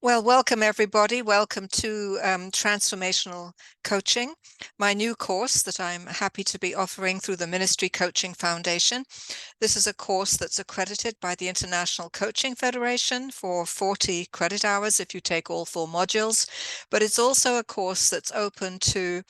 Well, welcome everybody. Welcome to Transformational Coaching, my new course that I'm happy to be offering through the Ministry Coaching Foundation. This is a course that's accredited by the International Coaching Federation for 40 credit hours if you take all 4 modules, but it's also a course that's open to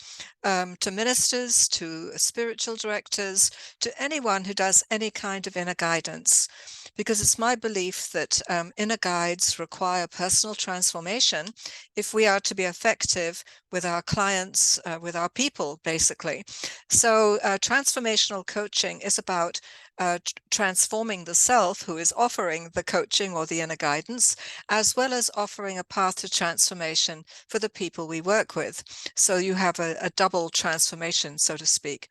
ministers, to spiritual directors, to anyone who does any kind of inner guidance. Because it's my belief that inner guides require personal transformation if we are to be effective with our clients, with our people, basically. So transformational coaching is about transforming the self who is offering the coaching or the inner guidance, as well as offering a path to transformation for the people we work with. So you have a double transformation, so to speak.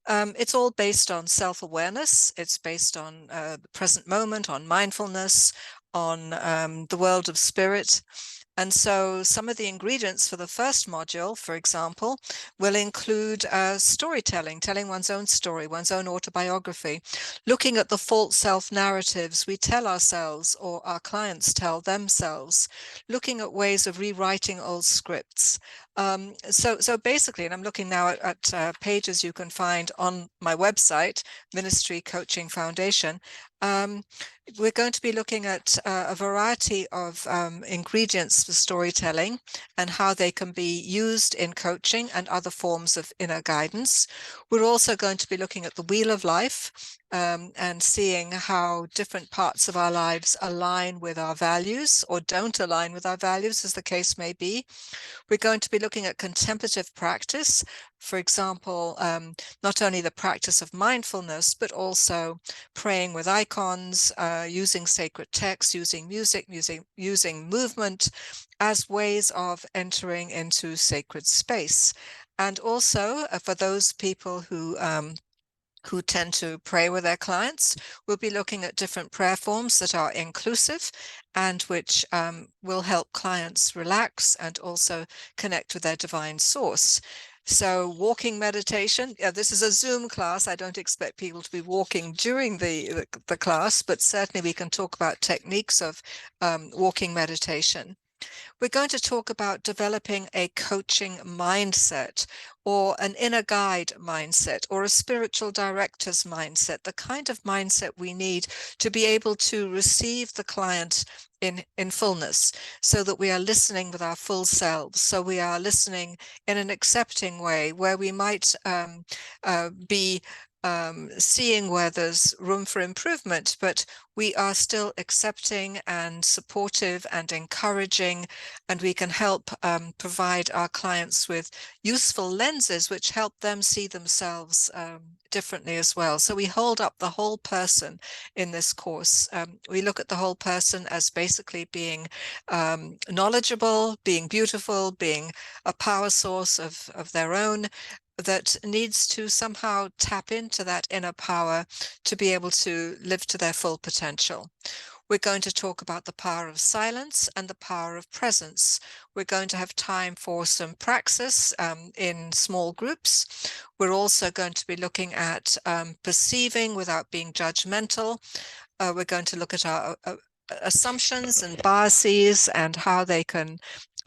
It's all based on self-awareness. It's based on the present moment, on mindfulness, on the world of spirit. And so some of the ingredients for the first module, for example, will include storytelling, telling one's own story, one's own autobiography, looking at the false self-narratives we tell ourselves or our clients tell themselves, looking at ways of rewriting old scripts. So basically, and I'm looking now at pages you can find on my website, Ministry Coaching Foundation, we're going to be looking at a variety of ingredients for storytelling and how they can be used in coaching and other forms of inner guidance. We're also going to be looking at the wheel of life and seeing how different parts of our lives align with our values or don't align with our values, as the case may be. We're going to be looking at contemplative practice, for example, not only the practice of mindfulness, but also praying with icons, using sacred texts, using music, using movement as ways of entering into sacred space. And also for those people who tend to pray with their clients, we'll be looking at different prayer forms that are inclusive and which will help clients relax and also connect with their divine source. So walking meditation, this is a Zoom class. I don't expect people to be walking during the class, but certainly we can talk about techniques of walking meditation. We're going to talk about developing a coaching mindset or an inner guide mindset or a spiritual director's mindset, the kind of mindset we need to be able to receive the client in fullness, so that we are listening with our full selves. So we are listening in an accepting way where we might be seeing where there's room for improvement, but we are still accepting and supportive and encouraging, and we can help provide our clients with useful lenses which help them see themselves differently as well. So we hold up the whole person in this course. We look at the whole person as basically being knowledgeable, being beautiful, being a power source of their own, that needs to somehow tap into that inner power to be able to live to their full potential. We're going to talk about the power of silence and the power of presence. We're going to have time for some praxis in small groups. We're also going to be looking at perceiving without being judgmental. We're going to look at our assumptions and biases and how they can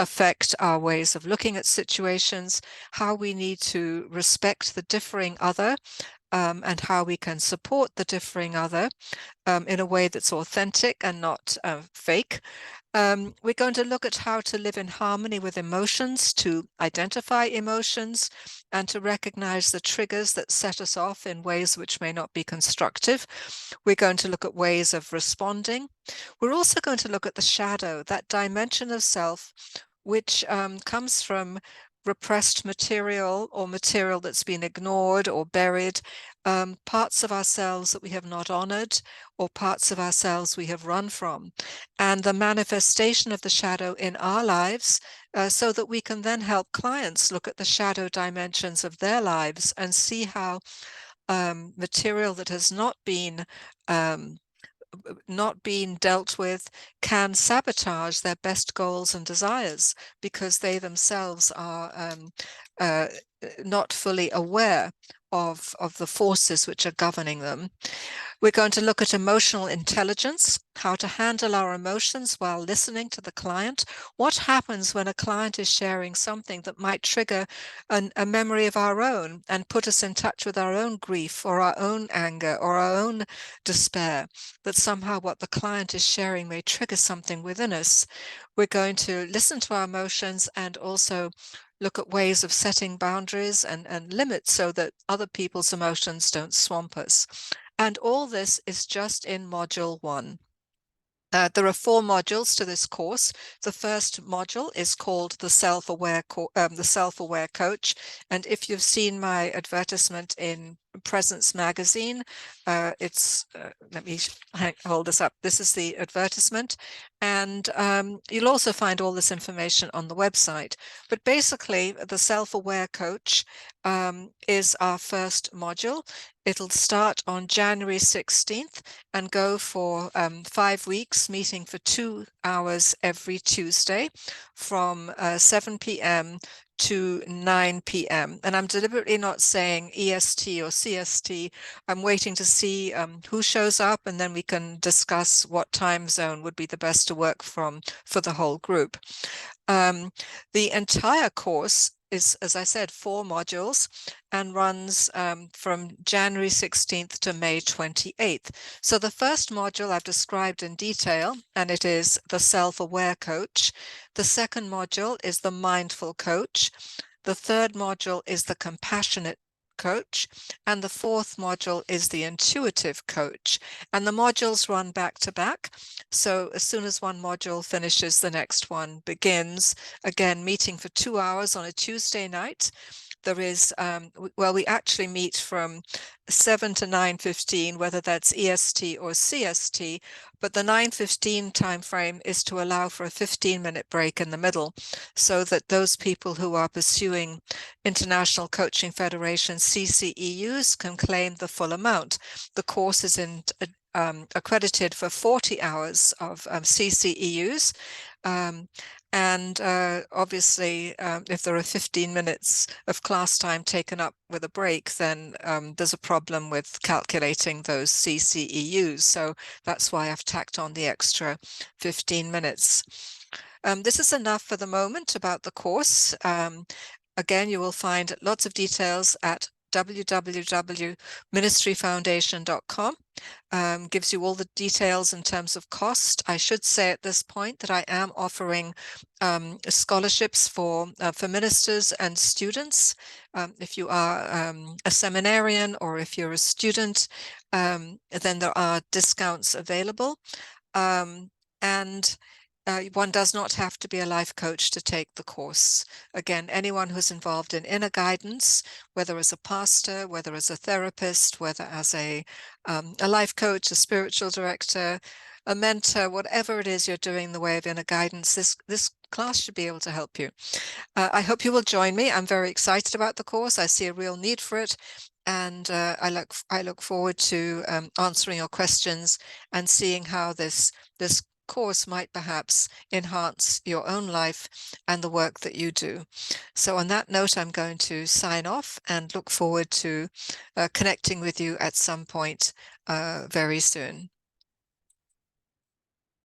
affect our ways of looking at situations, how we need to respect the differing other, and how we can support the differing other in a way that's authentic and not fake. We're going to look at how to live in harmony with emotions, to identify emotions, and to recognize the triggers that set us off in ways which may not be constructive. We're going to look at ways of responding. We're also going to look at the shadow, that dimension of self which comes from repressed material or material that's been ignored or buried, parts of ourselves that we have not honored or parts of ourselves we have run from, and the manifestation of the shadow in our lives, so that we can then help clients look at the shadow dimensions of their lives and see how material that has not been dealt with can sabotage their best goals and desires, because they themselves are not fully aware of the forces which are governing them. We're going to look at emotional intelligence, how to handle our emotions while listening to the client. What happens when a client is sharing something that might trigger a memory of our own and put us in touch with our own grief or our own anger or our own despair, that somehow what the client is sharing may trigger something within us. We're going to listen to our emotions and also look at ways of setting boundaries and limits so that other people's emotions don't swamp us. And all this is just in Module 1. There are 4 modules to this course. The first module is called the Self-Aware Coach. And if you've seen my advertisement in Presence magazine, let me hold this up. This is the advertisement. And you'll also find all this information on the website. But basically, the Self-Aware Coach is our first module. It'll start on January 16th and go for 5 weeks, meeting for 2 hours every Tuesday from 7 p.m. to 9 p.m. And I'm deliberately not saying EST or CST. I'm waiting to see who shows up, and then we can discuss what time zone would be the best to work from for the whole group. The entire course is, as I said, 4 modules and runs from January 16th to May 28th. So the first module I've described in detail, and it is the Self-Aware Coach. The second module is the Mindful Coach. The third module is the Compassionate Coach, and the fourth module is the Intuitive Coach. And the modules run back to back. So as soon as one module finishes, the next one begins. Again, meeting for 2 hours on a Tuesday night. There is, we actually meet from 7 to 9:15, whether that's EST or CST, but the 9:15 time frame is to allow for a 15-minute break in the middle, so that those people who are pursuing International Coaching Federation CCEUs can claim the full amount. The course is accredited for 40 hours of CCEUs. And obviously, if there are 15 minutes of class time taken up with a break, then there's a problem with calculating those CCEUs. So that's why I've tacked on the extra 15 minutes. This is enough for the moment about the course. Again, you will find lots of details at www.ministryfoundation.com. Gives you all the details in terms of cost. I should say at this point that I am offering scholarships for ministers and students. If you are a seminarian or if you're a student, then there are discounts available. One does not have to be a life coach to take the course. Again, anyone who's involved in inner guidance, whether as a pastor, whether as a therapist, whether as a life coach, a spiritual director, a mentor, whatever it is you're doing in the way of inner guidance, this class should be able to help you. I hope you will join me. I'm very excited about the course. I see a real need for it. And I look forward to answering your questions and seeing how this course might perhaps enhance your own life and the work that you do. So on that note, I'm going to sign off and look forward to connecting with you at some point very soon.